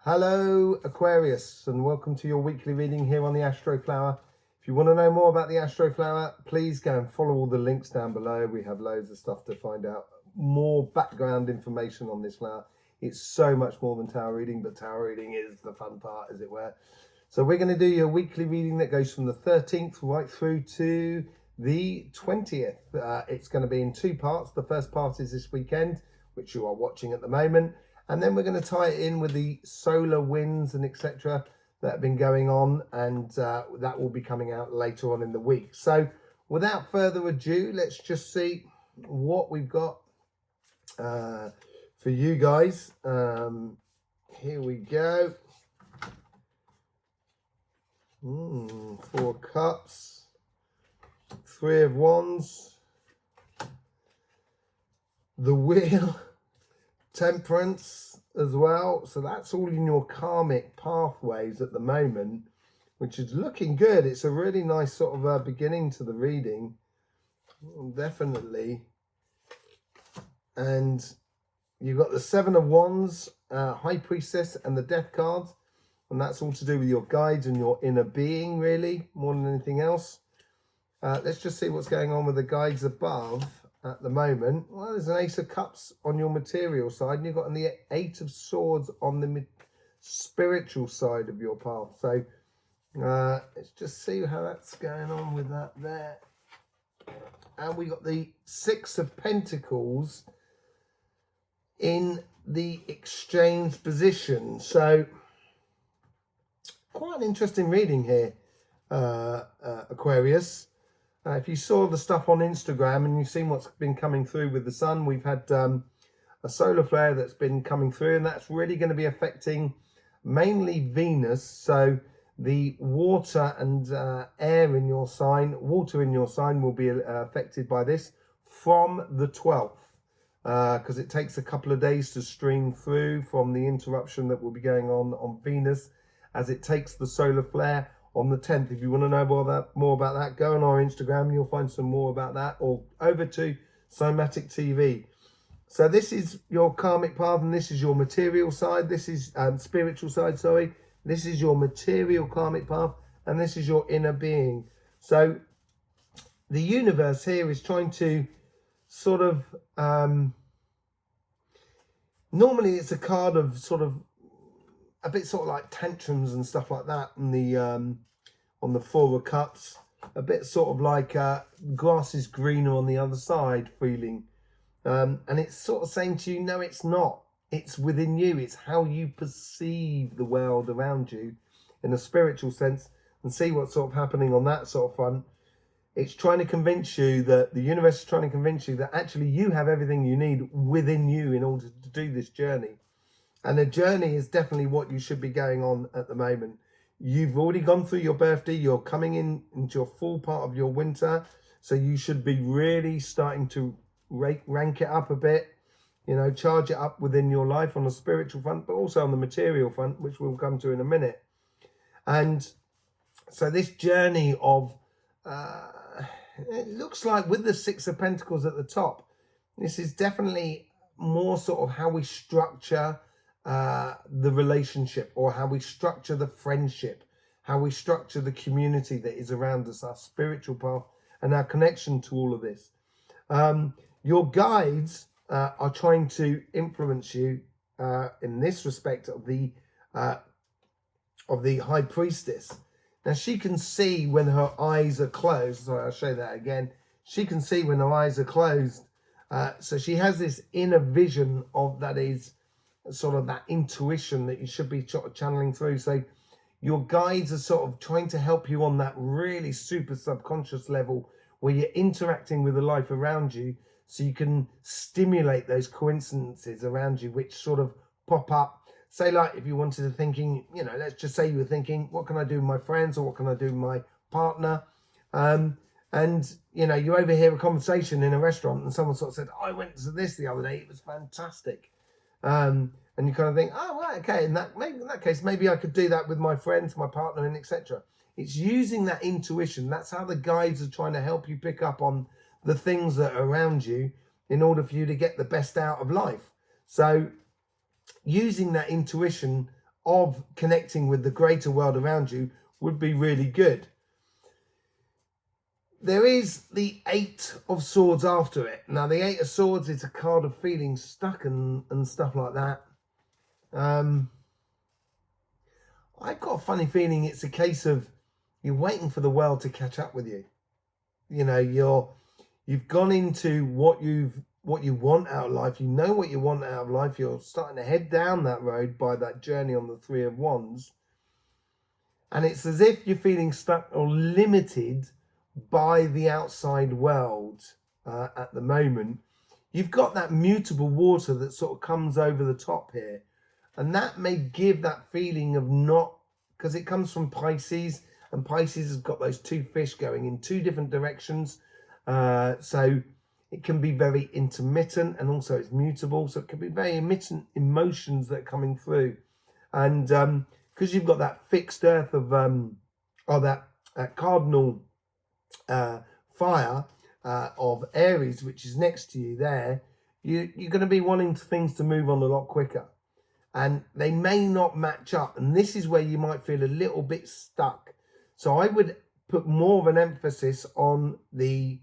Hello Aquarius, and welcome to your weekly reading here on the Astroflower. If you want to know more about the Astroflower, please go and follow all the links down below. We have loads of stuff to find out more background information on this flower. It's so much more than tarot reading, but tarot reading is the fun part, as it were. So we're going to do your weekly reading that goes from the 13th right through to the 20th. It's going to be in two parts. The first part is this weekend, which you are watching at the moment. And then we're going to tie it in with the solar winds and etc. that have been going on, and that will be coming out later on in the week. So without further ado, let's just see what we've got for you guys. Here we go. 4 cups, 3 of wands, the wheel, temperance as well. So that's all in your karmic pathways at the moment, which is looking good. It's a really nice sort of beginning to the reading, definitely. And you've got the 7 of wands, high priestess, and the death card, and that's all to do with your guides and your inner being, really, more than anything else. Let's just see what's going on with the guides above at the moment. Well, there's an Ace of Cups on your material side, and you've got the 8 of Swords on the spiritual side of your path. So let's just see how that's going on with that there. And we got the 6 of Pentacles in the exchange position. So quite an interesting reading here, Aquarius. If you saw the stuff on Instagram and you've seen what's been coming through with the sun, we've had a solar flare that's been coming through, and that's really going to be affecting mainly Venus. So the water and air in your sign, water in your sign will be affected by this from the 12th, because it takes a couple of days to stream through from the interruption that will be going on Venus as it takes the solar flare on the 10th. If you want to know more about that, go on our Instagram and you'll find some more about that, or over to Somatic TV. So this is your karmic path, and this is your material side. This is spiritual side, sorry. This is your material karmic path, and this is your inner being. So the universe here is trying to sort of, normally it's a card of sort of a bit sort of like tantrums and stuff like that on the 4 of Cups. A bit sort of like grass is greener on the other side feeling. And it's sort of saying to you, no, it's not. It's within you. It's how you perceive the world around you in a spiritual sense, and see what's sort of happening on that sort of front. It's trying to convince you that the universe is trying to convince you that actually you have everything you need within you in order to do this journey. And the journey is definitely what you should be going on at the moment. You've already gone through your birthday. You're coming into your full part of your winter. So you should be really starting to rank it up a bit. You know, charge it up within your life on the spiritual front, but also on the material front, which we'll come to in a minute. And so this journey of, it looks like with the 6 of Pentacles at the top, this is definitely more sort of how we structure the relationship, or how we structure the friendship, how we structure the community that is around us, our spiritual path and our connection to all of this. Your guides are trying to influence you in this respect of the high priestess. Now she can see when her eyes are closed. Sorry, I'll show that again. She can see when her eyes are closed. So she has this inner vision of that is sort of that intuition that you should be sort of channeling through. So your guides are sort of trying to help you on that really super subconscious level where you're interacting with the life around you, so you can stimulate those coincidences around you which sort of pop up. Say like if you wanted to thinking, you know, let's just say you were thinking, what can I do with my friends, or what can I do with my partner? And, you know, you overhear a conversation in a restaurant and someone sort of said, oh, I went to this the other day, it was fantastic. And you kind of think, oh, right, okay, in that case, maybe I could do that with my friends, my partner, and etc. It's using that intuition. That's how the guides are trying to help you pick up on the things that are around you in order for you to get the best out of life. So using that intuition of connecting with the greater world around you would be really good. There is the Eight of Swords after it. Now, the Eight of Swords is a card of feeling stuck and stuff like that. I've got a funny feeling it's a case of you're waiting for the world to catch up with you. You know, you've gone into what you want out of life. You know what you want out of life. You're starting to head down that road by that journey on the Three of Wands. And it's as if you're feeling stuck or limited by the outside world at the moment. You've got that mutable water that sort of comes over the top here. And that may give that feeling of not, because it comes from Pisces, and Pisces has got those two fish going in two different directions. So it can be very intermittent, and also it's mutable. So it can be very intermittent emotions that are coming through. And because you've got that fixed earth of, or that cardinal fire of Aries, which is next to you there, you're going to be wanting things to move on a lot quicker. And they may not match up. And this is where you might feel a little bit stuck. So I would put more of an emphasis on the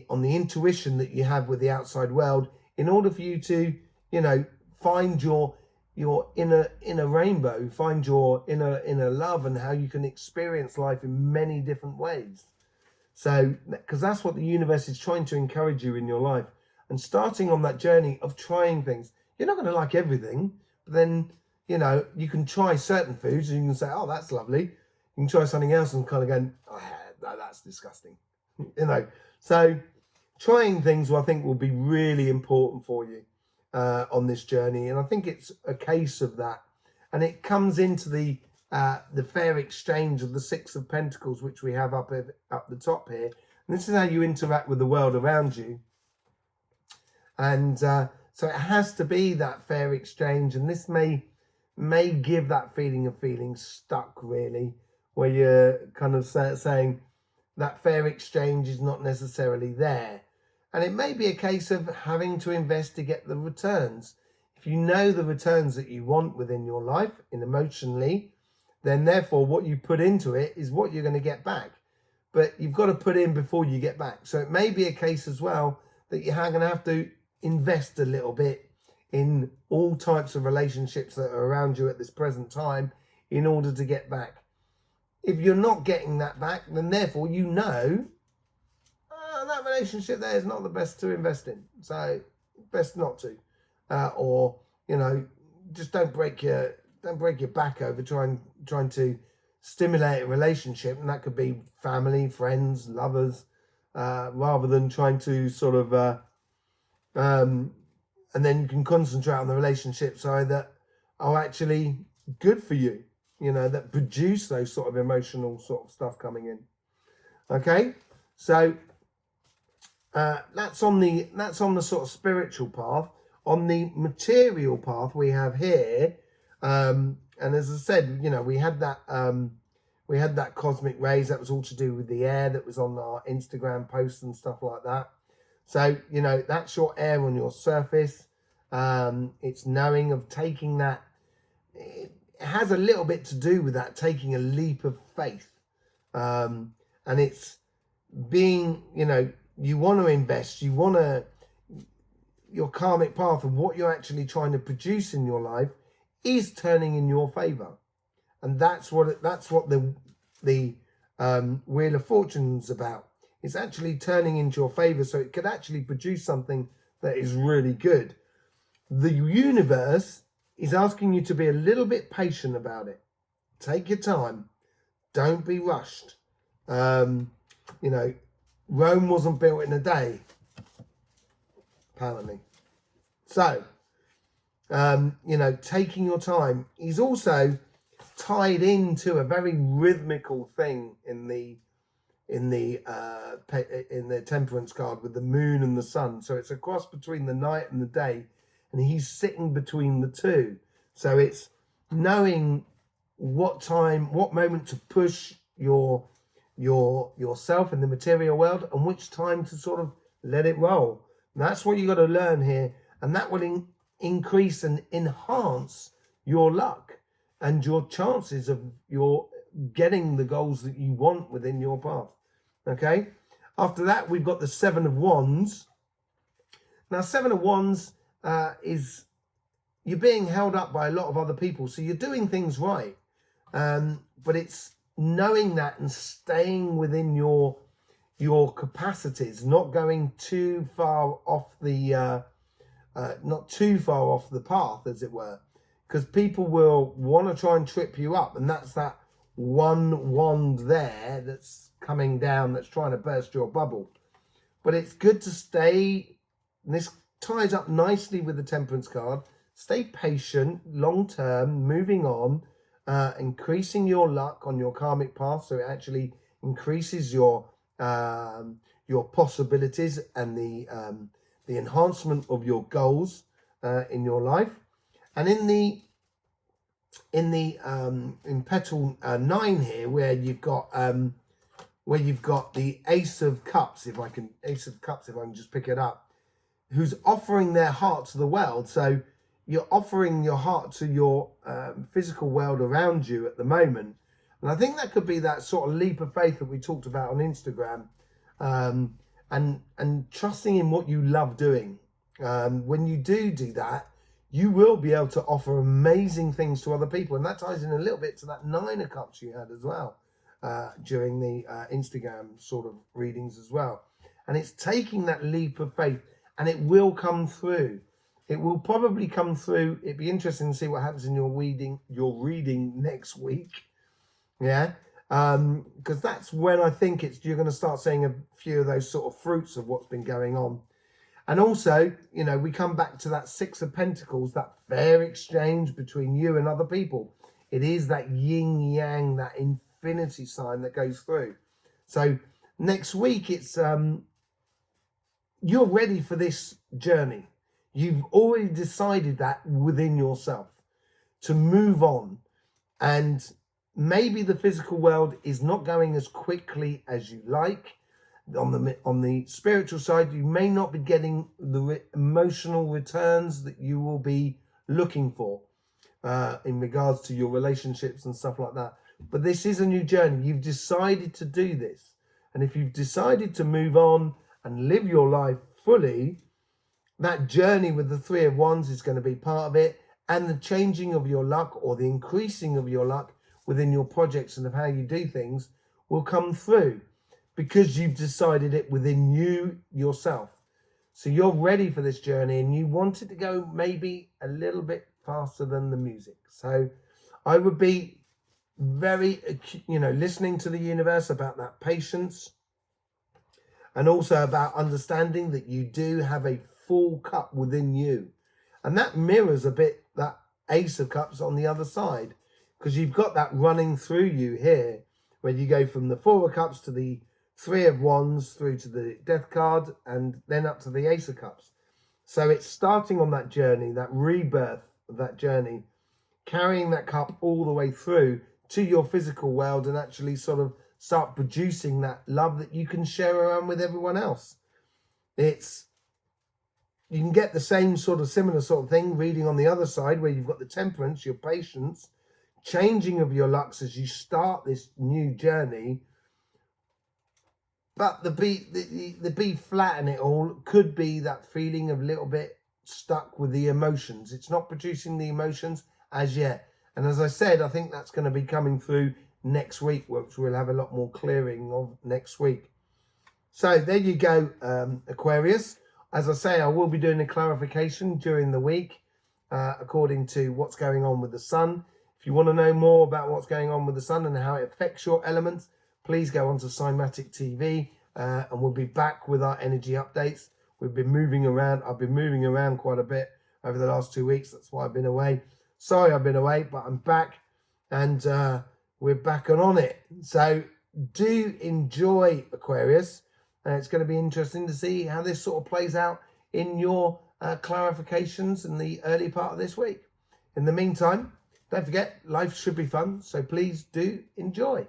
intuition that you have with the outside world, in order for you to, you know, find your inner rainbow, find your inner love, and how you can experience life in many different ways. So, because that's what the universe is trying to encourage you in your life, and starting on that journey of trying things. You're not going to like everything, but then, you know, you can try certain foods and you can say, oh, that's lovely. You can try something else and kind of go, oh, that's disgusting. You know, so trying things, I think, will be really important for you on this journey. And I think it's a case of that. And it comes into the fair exchange of the Six of Pentacles, which we have up the top here. And this is how you interact with the world around you. And so it has to be that fair exchange, and this may give that feeling of feeling stuck, really, where you're kind of saying that fair exchange is not necessarily there. And it may be a case of having to invest to get the returns. If you know the returns that you want within your life, emotionally, then therefore what you put into it is what you're going to get back. But you've got to put in before you get back. So it may be a case as well that you're going to have to invest a little bit in all types of relationships that are around you at this present time in order to get back. If you're not getting that back, then therefore you know that relationship there is not the best to invest in. So best not to, or you know, just don't break your back over trying to stimulate a relationship, and that could be family, friends, lovers, rather than trying to sort of. And then you can concentrate on the relationships that are actually good for you, you know, that produce those sort of emotional sort of stuff coming in. Okay, so that's on the sort of spiritual path. On the material path, we have here, and as I said, you know, we had that cosmic rays that was all to do with the air that was on our Instagram posts and stuff like that. So, you know, that's your air on your surface. It's knowing of taking that. It has a little bit to do with that, taking a leap of faith. And it's being, you know, you want to invest, your karmic path of what you're actually trying to produce in your life is turning in your favor. And that's what the Wheel of Fortune's about. It's actually turning into your favor, so it could actually produce something that is really good. The universe is asking you to be a little bit patient about it. Take your time. Don't be rushed. You know, Rome wasn't built in a day, apparently. So, you know, taking your time is also tied into a very rhythmical thing in the Temperance card with the moon and the sun. So it's a cross between the night and the day, and he's sitting between the two. So it's knowing what moment to push yourself in the material world, and which time to sort of let it roll. And that's what you got to learn here, and that will increase and enhance your luck and your chances of your getting the goals that you want within your path. Okay. After that, we've got the Seven of Wands. Now, Seven of Wands is you're being held up by a lot of other people. So you're doing things right. But it's knowing that and staying within your capacities, not going too far off the not too far off the path, as it were, because people will want to try and trip you up, and that's that one wand there that's coming down that's trying to burst your bubble. But it's good to stay, and this ties up nicely with the Temperance card. Stay patient, long term, moving on, increasing your luck on your karmic path, so it actually increases your possibilities and the enhancement of your goals in your life. And in petal 9 here, where you've got the Ace of Cups, if I can just pick it up, who's offering their heart to the world. So you're offering your heart to your physical world around you at the moment. And I think that could be that sort of leap of faith that we talked about on Instagram, and trusting in what you love doing. When you do that, you will be able to offer amazing things to other people. And that ties in a little bit to that 9 of Cups you had as well during the Instagram sort of readings as well. And it's taking that leap of faith, and it will come through. It will probably come through. It'd be interesting to see what happens in your reading next week. Yeah. Because that's when I think you're going to start seeing a few of those sort of fruits of what's been going on. And also, we come back to that 6 of Pentacles, that fair exchange between you and other people. It is that yin yang, that infinity sign that goes through. So next week, it's you're ready for this journey. You've already decided that within yourself to move on. And maybe the physical world is not going as quickly as you like. On the spiritual side, you may not be getting the emotional returns that you will be looking for in regards to your relationships and stuff like that. But this is a new journey. You've decided to do this. And if you've decided to move on and live your life fully, that journey with the 3 of Wands is going to be part of it. And the changing of your luck, or the increasing of your luck within your projects and of how you do things, will come through, because you've decided it within you yourself. So you're ready for this journey, and you want it to go maybe a little bit faster than the music. So I would be very, listening to the universe about that patience, and also about understanding that you do have a full cup within you. And that mirrors a bit that Ace of Cups on the other side, because you've got that running through you here, where you go from the 4 of Cups to the 3 of Wands through to the Death card, and then up to the Ace of Cups. So it's starting on that journey, that rebirth of that journey, carrying that cup all the way through to your physical world, and actually sort of start producing that love that you can share around with everyone else. You can get the same similar sort of thing reading on the other side, where you've got the Temperance, your patience, changing of your lucks as you start this new journey. But the B flat in it all could be that feeling of a little bit stuck with the emotions. It's not producing the emotions as yet. And as I said, I think that's going to be coming through next week, which we'll have a lot more clearing of next week. So there you go, Aquarius. As I say, I will be doing a clarification during the week according to what's going on with the sun. If you want to know more about what's going on with the sun and how it affects your elements, please go on to Cymatic TV, and we'll be back with our energy updates. We've been moving around. I've been moving around quite a bit over the last 2 weeks. That's why I've been away. Sorry I've been away, but I'm back, and we're back on it. So do enjoy, Aquarius. It's going to be interesting to see how this sort of plays out in your clarifications in the early part of this week. In the meantime, don't forget, life should be fun, so please do enjoy.